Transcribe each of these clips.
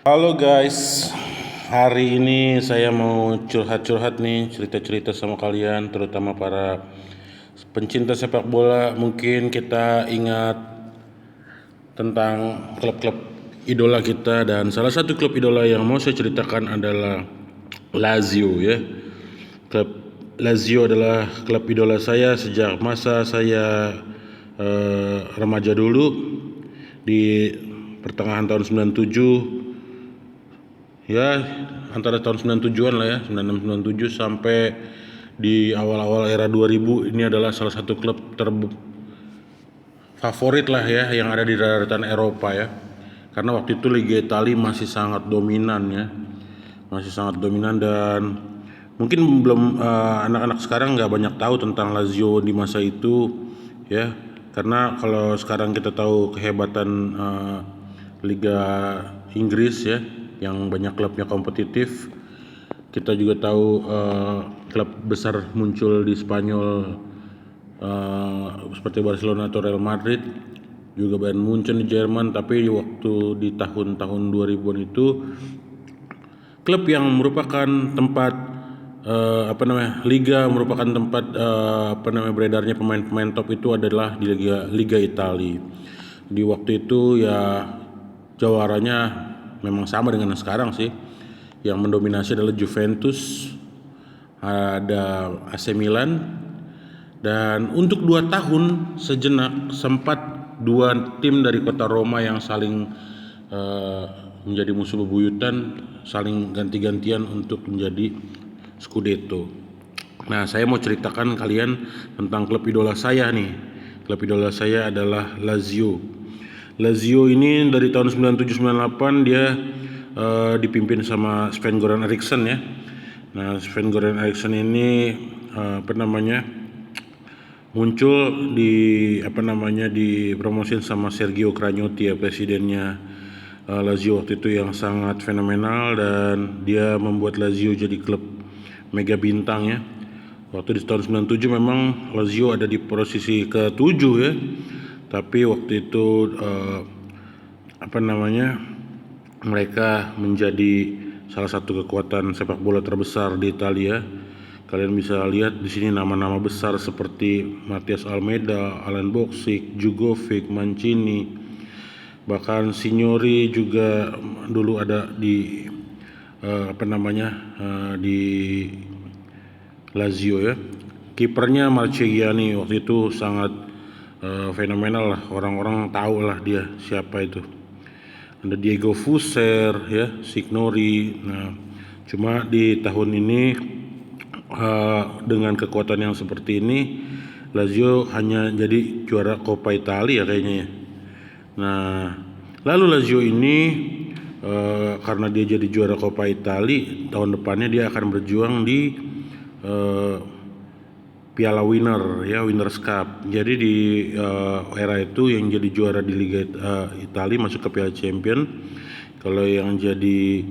Halo guys, hari ini saya mau curhat-curhat nih, cerita-cerita sama kalian, terutama para pencinta sepak bola. Mungkin kita ingat tentang klub-klub idola kita, dan salah satu klub idola yang mau saya ceritakan adalah Lazio ya. Klub Lazio adalah klub idola saya sejak masa saya remaja dulu di pertengahan tahun 97 ya, antara tahun 97-an lah ya, 96 97 sampai di awal-awal era 2000. Ini adalah salah satu klub favorit lah ya yang ada di daratan Eropa ya. Karena waktu itu Liga Italia masih sangat dominan ya. Masih sangat dominan, dan mungkin belum anak-anak sekarang nggak banyak tahu tentang Lazio di masa itu ya. Karena kalau sekarang kita tahu kehebatan Liga Inggris ya, yang banyak klubnya kompetitif. Kita juga tahu klub besar muncul di Spanyol seperti Barcelona atau Real Madrid, juga Bayern Munchen di Jerman. Tapi waktu di tahun-tahun 2000-an itu klub yang merupakan tempat liga merupakan tempat beredarnya pemain-pemain top itu adalah di Liga Italia. Di waktu itu ya jawaranya memang sama dengan sekarang sih. Yang mendominasi adalah Juventus, ada AC Milan, dan untuk 2 tahun sejenak sempat dua tim dari kota Roma yang saling menjadi musuh bebuyutan, saling ganti-gantian untuk menjadi Scudetto. Nah, saya mau ceritakan kalian tentang klub idola saya nih. Klub idola saya adalah Lazio. Lazio ini dari tahun 97-98 dia dipimpin sama Sven-Göran Eriksson ya. Nah, Sven-Göran Eriksson ini muncul dipromosin sama Sergio Cragnotti ya, presidennya Lazio waktu itu, yang sangat fenomenal, dan dia membuat Lazio jadi klub mega bintang ya. Waktu di tahun 97 memang Lazio ada di posisi ke-7 ya. Tapi waktu itu mereka menjadi salah satu kekuatan sepak bola terbesar di Italia. Kalian bisa lihat di sini nama-nama besar seperti Matias Almeida, Alan Boksic, Jugovic, Mancini, bahkan Signori juga dulu ada di di Lazio ya. Kipernya Marchegiani waktu itu sangat fenomenal lah, orang-orang tahu lah dia siapa itu. Ada Diego Fuser ya, Signori. Nah, cuma di tahun ini dengan kekuatan yang seperti ini, Lazio hanya jadi juara Coppa Italia kayaknya ya. Nah, lalu Lazio ini karena dia jadi juara Coppa Italia, tahun depannya dia akan berjuang di Piala Winner ya, Winners' Cup. Jadi di era itu yang jadi juara di Liga Italia masuk ke Piala Champion. Kalau yang jadi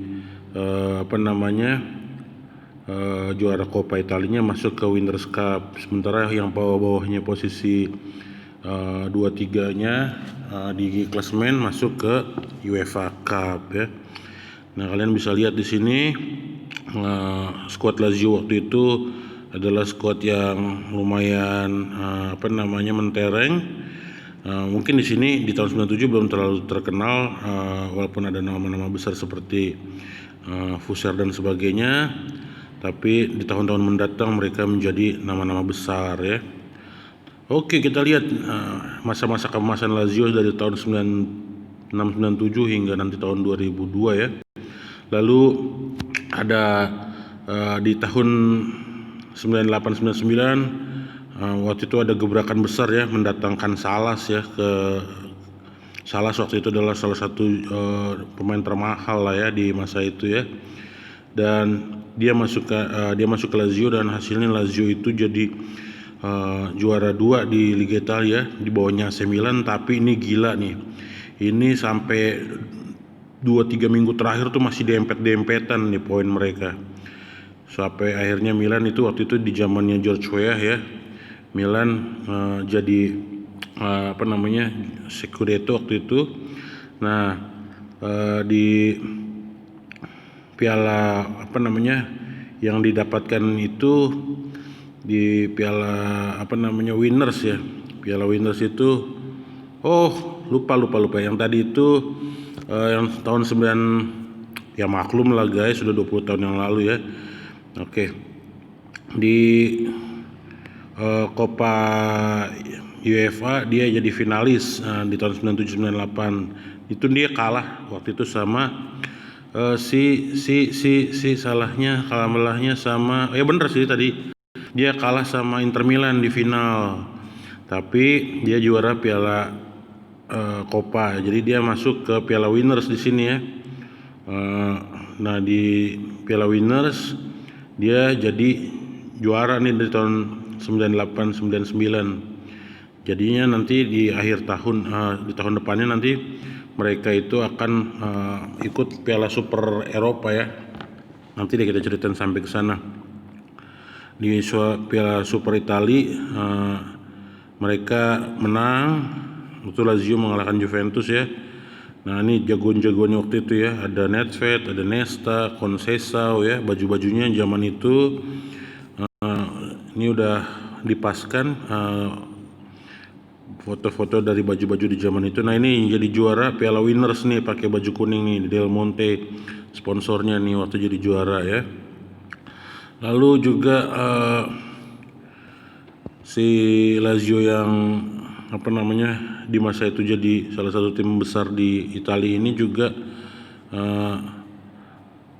juara Coppa Italianya masuk ke Winners' Cup. Sementara yang bawah-bawahnya posisi 2-3-nya di klasemen masuk ke UEFA Cup ya. Nah, kalian bisa lihat di sini skuad Lazio waktu itu adalah skuad yang lumayan mentereng. Mungkin di sini di tahun 97 belum terlalu terkenal, walaupun ada nama-nama besar seperti Fuser dan sebagainya. Tapi di tahun-tahun mendatang mereka menjadi nama-nama besar ya. Oke, kita lihat masa-masa keemasan Lazio dari tahun 96-97 hingga nanti tahun 2002 ya. Lalu ada di tahun 98-99 waktu itu ada gebrakan besar ya, mendatangkan Salas ya. Salas waktu itu adalah salah satu pemain termahal lah ya di masa itu ya. Dan dia masuk ke Lazio, dan hasilnya Lazio itu jadi juara 2 di Liga Italia di bawahnya AC Milan. Tapi ini gila nih, ini sampai 2-3 minggu terakhir tuh masih dempet-dempetan nih poin mereka, sampai akhirnya Milan itu waktu itu di zamannya George Weah ya, Milan jadi Scudetto waktu itu. Nah, di piala yang didapatkan itu di piala Winners ya. Piala Winners itu lupa yang tadi itu yang tahun 9 ya, maklum lah guys, sudah 20 tahun yang lalu ya. Oke. Di Copa UEFA dia jadi finalis di tahun 97-98. Itu dia kalah waktu itu sama kalahnya sama bener sih tadi. Dia kalah sama Inter Milan di final. Tapi dia juara piala Copa. Jadi dia masuk ke piala Winners di sini ya. Nah di piala Winners dia jadi juara nih di tahun 98-99. Jadinya nanti di akhir tahun di tahun depannya nanti mereka itu akan ikut Piala Super Eropa ya. Nanti deh kita ceritain sampai ke sana. Di Piala Super Italia mereka menang. Itu Lazio mengalahkan Juventus ya. Nah ini jagoan-jagoannya waktu itu ya, ada Nedved, ada Nesta, Conceição ya, baju-bajunya zaman itu ini udah dipaskan foto-foto dari baju-baju di zaman itu. Nah ini jadi juara Piala Winners nih, pakai baju kuning nih, Del Monte sponsornya nih waktu jadi juara ya. Lalu juga si Lazio yang di masa itu jadi salah satu tim besar di Italia ini juga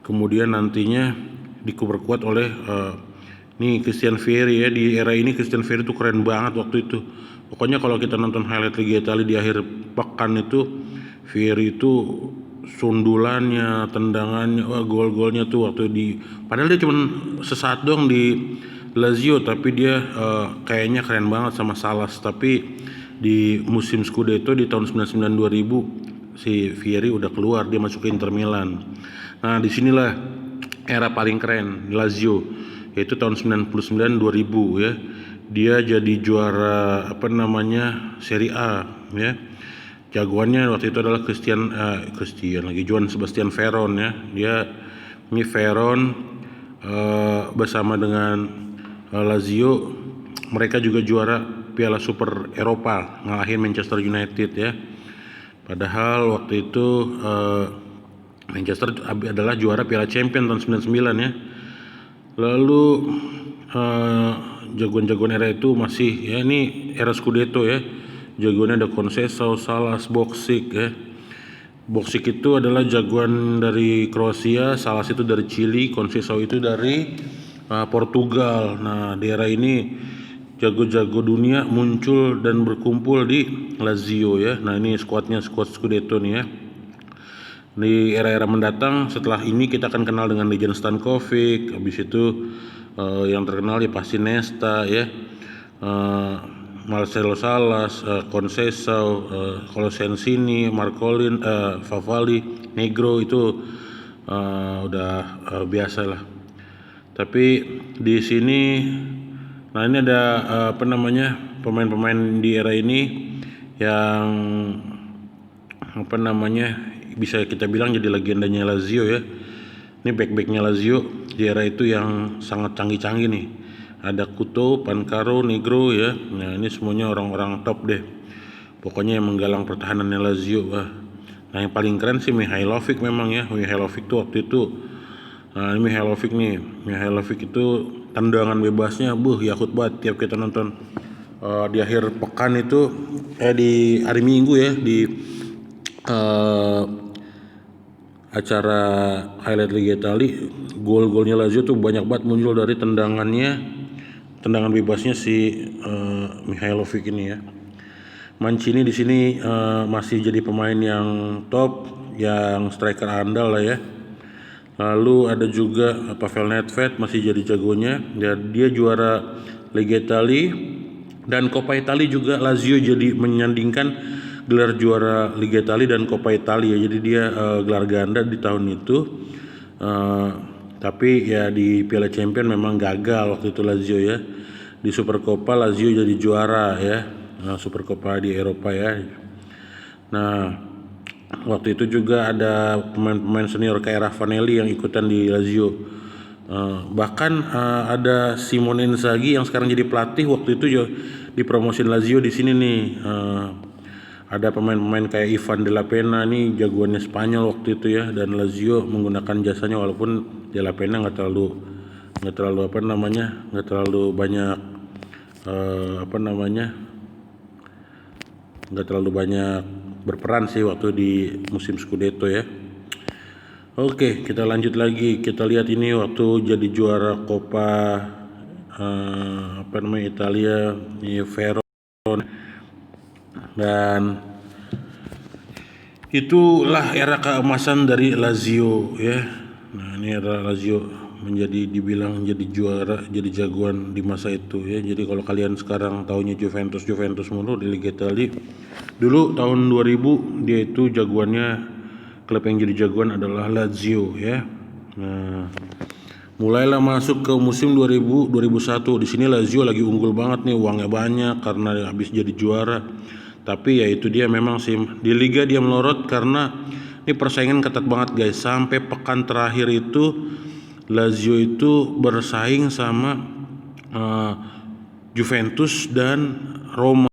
kemudian nantinya diperkuat oleh nih Christian Vieri ya. Di era ini Christian Vieri tuh keren banget waktu itu. Pokoknya kalau kita nonton highlight Liga Italia di akhir pekan itu, Vieri itu sundulannya, tendangannya, gol-golnya tuh waktu padahal dia cuma sesaat doang di Lazio, tapi dia kayaknya keren banget sama Salas. Tapi di musim Scudetto di tahun 99-2000 si Vieri udah keluar, dia masuk ke Inter Milan. Nah disinilah era paling keren Lazio, yaitu tahun 99-2000 ya. Dia jadi juara Serie A ya. Jagoannya waktu itu adalah Johann Sebastian Veron ya. Ini Veron bersama dengan Lazio, mereka juga juara Piala Super Eropa, ngalahin Manchester United ya. Padahal waktu itu Manchester adalah juara Piala Champions tahun 99 ya. Lalu jagoan-jagoan era itu masih ya, ini era Scudetto ya. Jagoannya ada Conceição, Salas, Boksic ya. Boksic itu adalah jagoan dari Kroasia, Salas itu dari Chili, Conceição itu dari Portugal. Nah di era ini jago-jago dunia muncul dan berkumpul di Lazio ya. Nah ini squad Scudetto nih ya. Di era-era mendatang setelah ini kita akan kenal dengan legend Stankovic. Habis itu yang terkenal ya pasti Nesta ya, Marcelo Salas, Conceição, Colosensini, Marcolin, Favali, Negro itu udah biasa lah. Tapi di sini nah ini ada pemain-pemain di era ini yang bisa kita bilang jadi legendanya Lazio ya. Ini back-backnya Lazio di era itu yang sangat canggih-canggih nih. Ada Couto, Pancaro, Negro ya. Nah ini semuanya orang-orang top deh. Pokoknya yang menggalang pertahanannya Lazio. Nah yang paling keren sih Mihailovic memang ya. Mihailovic tuh waktu itu. Nah ini Mihailovic itu tendangan bebasnya yakut banget tiap kita nonton di akhir pekan itu di hari Minggu ya, di acara highlight Liga Italia. Gol-golnya Lazio tuh banyak banget muncul dari tendangan bebasnya si Mihailovic ini ya. Mancini di sini masih jadi pemain yang top, yang striker andal lah ya. Lalu ada juga Pavel Nedved masih jadi jagonya. Dia juara Liga Italia dan Coppa Italia juga. Lazio jadi menyandingkan gelar juara Liga Italia dan Coppa Italia. Jadi dia gelar ganda di tahun itu. Tapi ya di Piala Champions memang gagal waktu itu Lazio ya. Di Supercoppa Lazio jadi juara ya. Supercoppa di Eropa ya. Nah Waktu itu juga ada pemain-pemain senior kayak Raffanelli yang ikutan di Lazio. Bahkan ada Simone Inzaghi yang sekarang jadi pelatih, waktu itu juga dipromosin Lazio di sini nih. Ada pemain-pemain kayak Ivan de la Pena nih, jagoannya Spanyol waktu itu ya, dan Lazio menggunakan jasanya, walaupun de la Pena nggak terlalu banyak nggak terlalu banyak berperan sih waktu di musim Scudetto ya. Oke, kita lanjut lagi. Kita lihat ini waktu jadi juara Coppa Italia di Verona, dan itulah era keemasan dari Lazio ya. Nah, ini era Lazio dibilang jadi juara, jadi jagoan di masa itu ya. Jadi kalau kalian sekarang taunya Juventus mulu di Liga Italia, dulu tahun 2000 dia itu jagoannya, klub yang jadi jagoan adalah Lazio ya. Nah, mulailah masuk ke musim 2000-2001. Di sini Lazio lagi unggul banget nih, uangnya banyak karena habis jadi juara. Tapi ya itu dia, memang sih di liga dia melorot karena ini persaingan ketat banget guys. Sampai pekan terakhir itu Lazio itu bersaing sama Juventus dan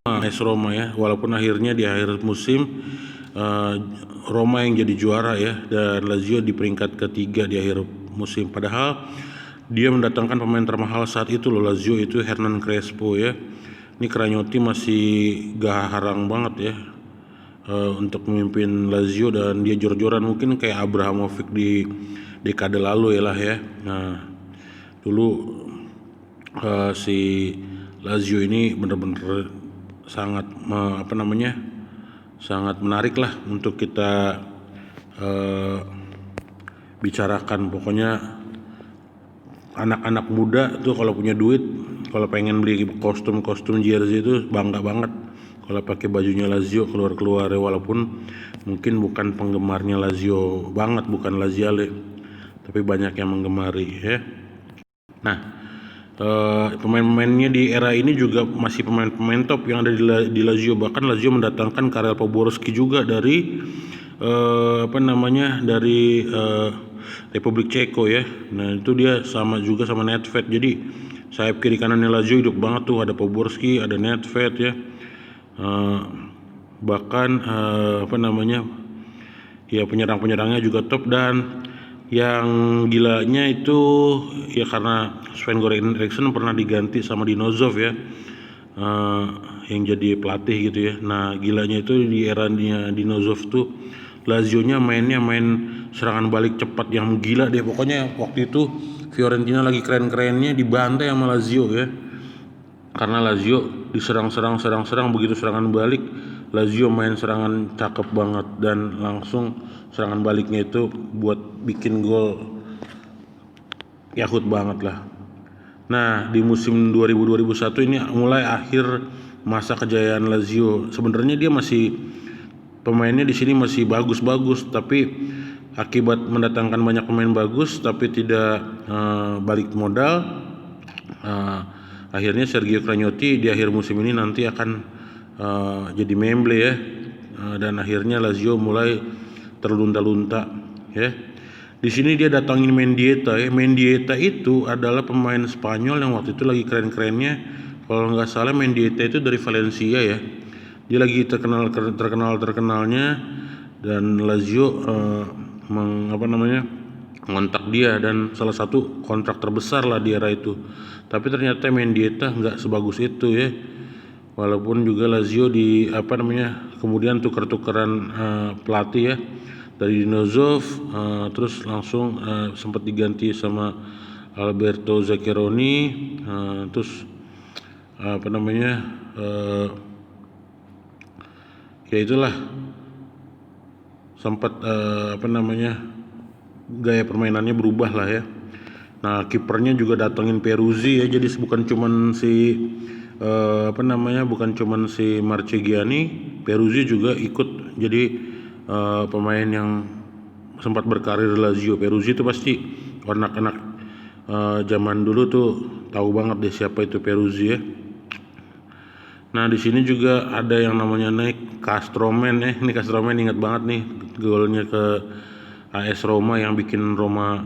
AS Roma ya. Walaupun akhirnya di akhir musim Roma yang jadi juara ya, dan Lazio di peringkat ketiga di akhir musim. Padahal dia mendatangkan pemain termahal saat itu loh, Lazio itu Hernan Crespo ya. Ini Cragnotti masih garang banget ya untuk memimpin Lazio, dan dia jor-joran mungkin kayak Abramovich di dekade lalu ya lah ya. Nah, dulu si Lazio ini benar-benar sangat sangat menarik lah untuk kita bicarakan. Pokoknya anak-anak muda tuh kalau punya duit, kalau pengen beli kostum jersey itu bangga banget kalau pakai bajunya Lazio keluar ya, walaupun mungkin bukan penggemarnya Lazio banget, bukan Laziale, tapi banyak yang menggemari ya. Nah, pemain-pemainnya di era ini juga masih pemain-pemain top yang ada di Lazio. Bahkan Lazio mendatangkan Karel Poborski juga dari dari Republik Ceko ya. Nah, itu dia sama juga sama Nedved. Jadi sayap kiri kanannya Lazio hidup banget tuh, ada Poborski, ada Nedved ya. Bahkan ya penyerang-penyerangnya juga top, dan yang gilanya itu ya karena Sven-Göran Eriksson pernah diganti sama Dinozov ya, yang jadi pelatih gitu ya. Nah, gilanya itu di eranya Dinozov tuh Lazio-nya main serangan balik cepat yang gila deh. Pokoknya waktu itu Fiorentina lagi keren-kerennya dibantai sama Lazio ya. Karena Lazio diserang, begitu serangan balik Lazio main serangan cakep banget, dan langsung serangan baliknya itu buat bikin gol Yahut banget lah. Nah, di musim 2000-2001 ini mulai akhir masa kejayaan Lazio. Sebenarnya dia pemainnya di sini masih bagus-bagus, tapi akibat mendatangkan banyak pemain bagus tapi tidak balik modal, akhirnya Sergio Cragnotti di akhir musim ini nanti akan jadi memble ya, dan akhirnya Lazio mulai terlunta-lunta ya. Di sini dia datangin Mendieta ya. Mendieta itu adalah pemain Spanyol yang waktu itu lagi keren-kerennya. Kalau nggak salah Mendieta itu dari Valencia ya. Dia lagi terkenalnya, dan Lazio ngontak dia, dan salah satu kontrak terbesar lah di era itu. Tapi ternyata Mendieta nggak sebagus itu ya. Walaupun juga Lazio kemudian tuker-tukeran pelatih ya, dari Dinozov terus langsung sempat diganti sama Alberto Zaccheroni, terus ya itulah sempat gaya permainannya berubah lah ya. Nah, kipernya juga datengin Peruzzi ya, jadi bukan cuman si Marchegiani, Peruzzi juga ikut jadi pemain yang sempat berkarir di Lazio. Peruzzi itu pasti anak-anak zaman dulu tuh tahu banget deh siapa itu Peruzzi ya. Nah di sini juga ada yang namanya naik Castromen ya. Ini Castromen ingat banget nih golnya ke AS Roma yang bikin Roma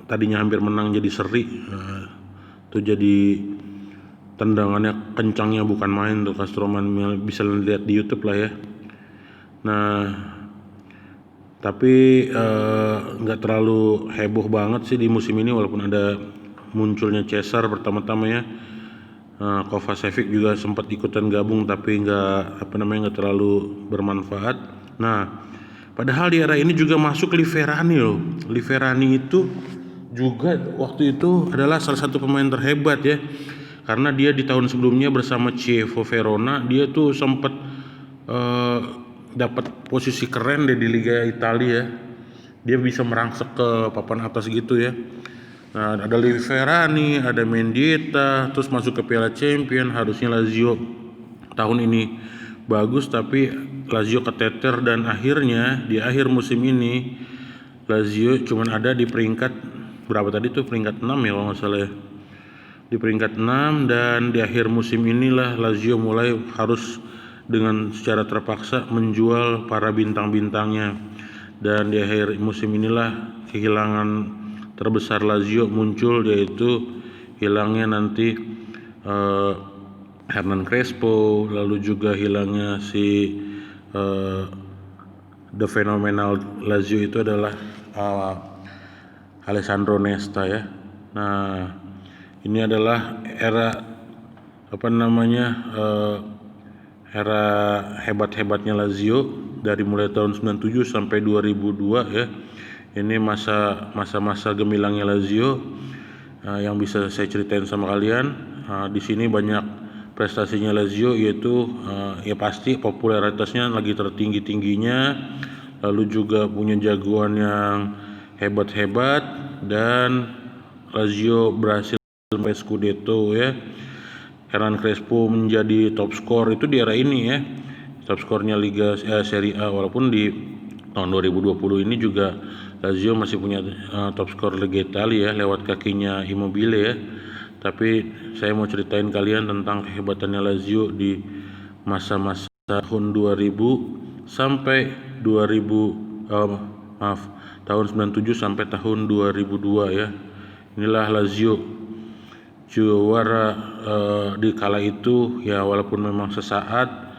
tadinya hampir menang jadi seri. Itu jadi tendangannya kencangnya bukan main tuh Castromen, bisa lihat di YouTube lah ya. Nah tapi nggak terlalu heboh banget sih di musim ini, walaupun ada munculnya Cesar pertama-tama ya. Kovacevic juga sempat ikutan gabung tapi nggak terlalu bermanfaat. Nah, padahal di era ini juga masuk Liverani loh. Liverani itu juga waktu itu adalah salah satu pemain terhebat ya. Karena dia di tahun sebelumnya bersama Chievo Verona dia tuh sempat dapat posisi keren deh di Liga Italia. Dia bisa merangsek ke papan atas gitu ya. Nah, ada Liverani, ada Mendieta, terus masuk ke Piala Champion. Harusnya Lazio tahun ini bagus, tapi Lazio keteter dan akhirnya di akhir musim ini Lazio cuman ada di peringkat berapa tadi tuh, peringkat 6 ya kalau nggak salah ya. Di peringkat 6, dan di akhir musim inilah Lazio mulai harus dengan secara terpaksa menjual para bintang-bintangnya. Dan di akhir musim inilah kehilangan terbesar Lazio muncul, yaitu hilangnya nanti Hernan Crespo, lalu juga hilangnya si the phenomenal Lazio itu adalah Alessandro Nesta ya. Nah ini adalah era era hebat-hebatnya Lazio dari mulai tahun 97 sampai 2002 ya. Ini masa-masa gemilangnya Lazio yang bisa saya ceritain sama kalian. Di sini banyak prestasinya Lazio, yaitu ya pasti popularitasnya lagi tertinggi-tingginya, lalu juga punya jagoan yang hebat-hebat, dan Lazio berhasil sampai Scudetto ya. Hernan Crespo menjadi top skor itu di era ini ya, top skornya Liga Serie A, walaupun di tahun 2020 ini juga Lazio masih punya top skor Liga Italia ya, lewat kakinya Immobile ya. Tapi saya mau ceritain kalian tentang kehebatannya Lazio di masa-masa tahun 2000 sampai 97 sampai tahun 2002 ya. Inilah Lazio juara di kala itu ya, walaupun memang sesaat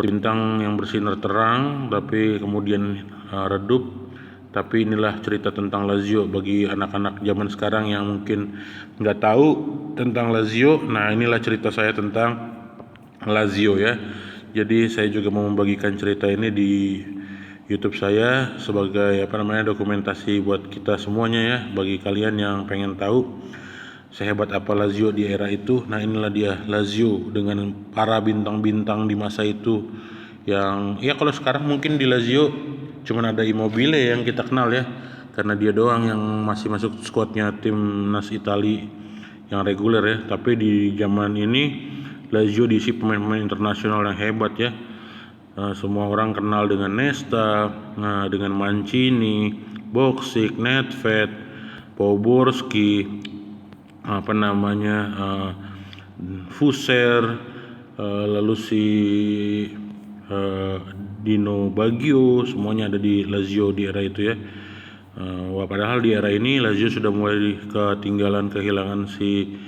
bintang yang bersinar terang tapi kemudian redup. Tapi inilah cerita tentang Lazio bagi anak-anak zaman sekarang yang mungkin nggak tahu tentang Lazio. Nah inilah cerita saya tentang Lazio ya. Jadi saya juga mau membagikan cerita ini di YouTube saya sebagai dokumentasi buat kita semuanya ya, bagi kalian yang pengen tahu sehebat apa Lazio di era itu. Nah inilah dia Lazio dengan para bintang-bintang di masa itu, yang ya kalau sekarang mungkin di Lazio cuman ada Immobile yang kita kenal ya, karena dia doang yang masih masuk skuadnya timnas Italia yang reguler ya. Tapi di zaman ini Lazio diisi pemain-pemain internasional yang hebat ya. Semua orang kenal dengan Nesta, dengan Mancini, Boksic, Nedved, Poborski, Fuser, lalu si Dino Baggio, semuanya ada di Lazio di era itu ya. Padahal di era ini Lazio sudah mulai kehilangan si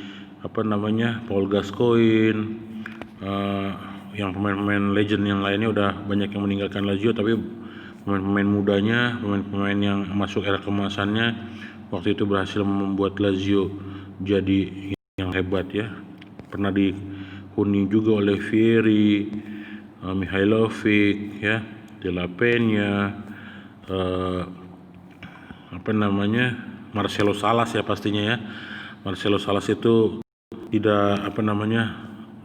Paul Gascoigne, yang pemain-pemain legend yang lainnya udah banyak yang meninggalkan Lazio. Tapi pemain-pemain mudanya, pemain-pemain yang masuk era kemasannya waktu itu berhasil membuat Lazio jadi yang hebat ya. Pernah dihuni juga oleh Vieri, Mihailovic ya, Della Penya, Marcelo Salas ya pastinya ya. Marcelo Salas itu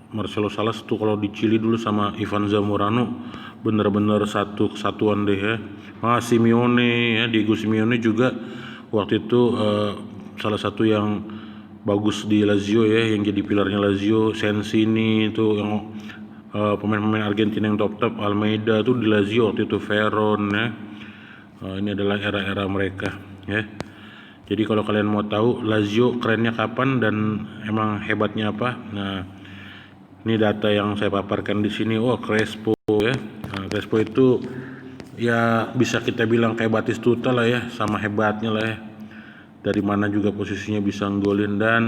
Marcelo Salas tuh kalau di Chili dulu sama Ivan Zamorano bener-bener satu kesatuan deh ya. Simeone ya, Diego Simeone juga waktu itu salah satu yang bagus di Lazio ya, yang jadi pilarnya Lazio. Sensini itu yang pemain-pemain Argentina yang top, Almeida tuh di Lazio waktu itu, Veron ya. Ini adalah era-era mereka ya. Jadi kalau kalian mau tahu Lazio kerennya kapan dan emang hebatnya apa, nah Ini data yang saya paparkan di sini. Crespo ya. Nah, Crespo itu ya bisa kita bilang kayak Batistuta lah ya, sama hebatnya lah ya. Dari mana juga posisinya bisa nggolin. Dan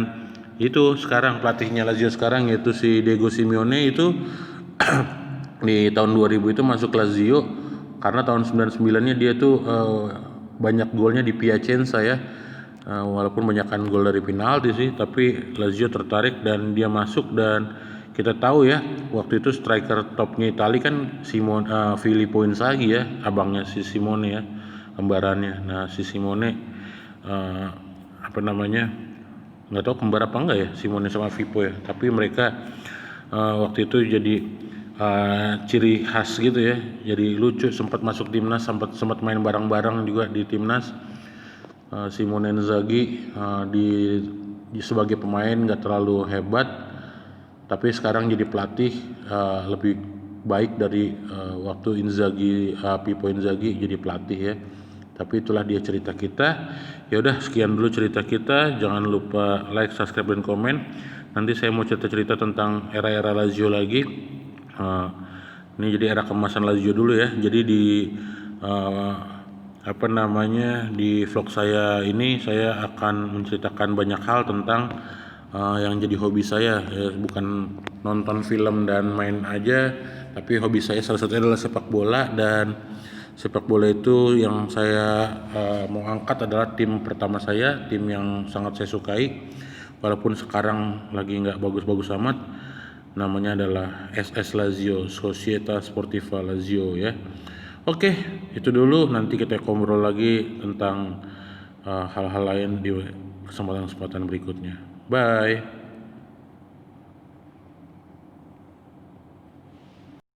itu sekarang pelatihnya Lazio sekarang yaitu si Diego Simeone itu di tahun 2000 itu masuk Lazio karena tahun 99-nya dia tuh banyak golnya di Piacenza ya. Walaupun banyakkan gol dari penalti sih, tapi Lazio tertarik dan dia masuk. Dan kita tahu ya, waktu itu striker topnya Itali kan Filippo Inzaghi ya, abangnya si Simone ya, kembarannya. Nah, si Simone nggak tahu kembar apa enggak ya Simone sama Filippo ya, tapi mereka waktu itu jadi ciri khas gitu ya, jadi lucu, sempat masuk timnas, sempat main bareng-bareng juga di timnas. Simone Inzaghi sebagai pemain nggak terlalu hebat, tapi sekarang jadi pelatih lebih baik dari waktu Pippo Inzaghi jadi pelatih ya. Tapi itulah dia cerita kita. Ya udah, sekian dulu cerita kita. Jangan lupa like, subscribe, dan komen. Nanti saya mau cerita-cerita tentang era-era Lazio lagi. Ini jadi era kemasan Lazio dulu ya. Jadi di di vlog saya ini saya akan menceritakan banyak hal tentang yang jadi hobi saya ya, bukan nonton film dan main aja, tapi hobi saya salah satunya adalah sepak bola. Dan sepak bola itu yang saya mau angkat adalah tim pertama saya, tim yang sangat saya sukai walaupun sekarang lagi nggak bagus-bagus amat. Namanya adalah SS Lazio, Società Sportiva Lazio ya. Oke, itu dulu. Nanti kita ngobrol lagi tentang hal-hal lain di kesempatan-kesempatan berikutnya. Bye.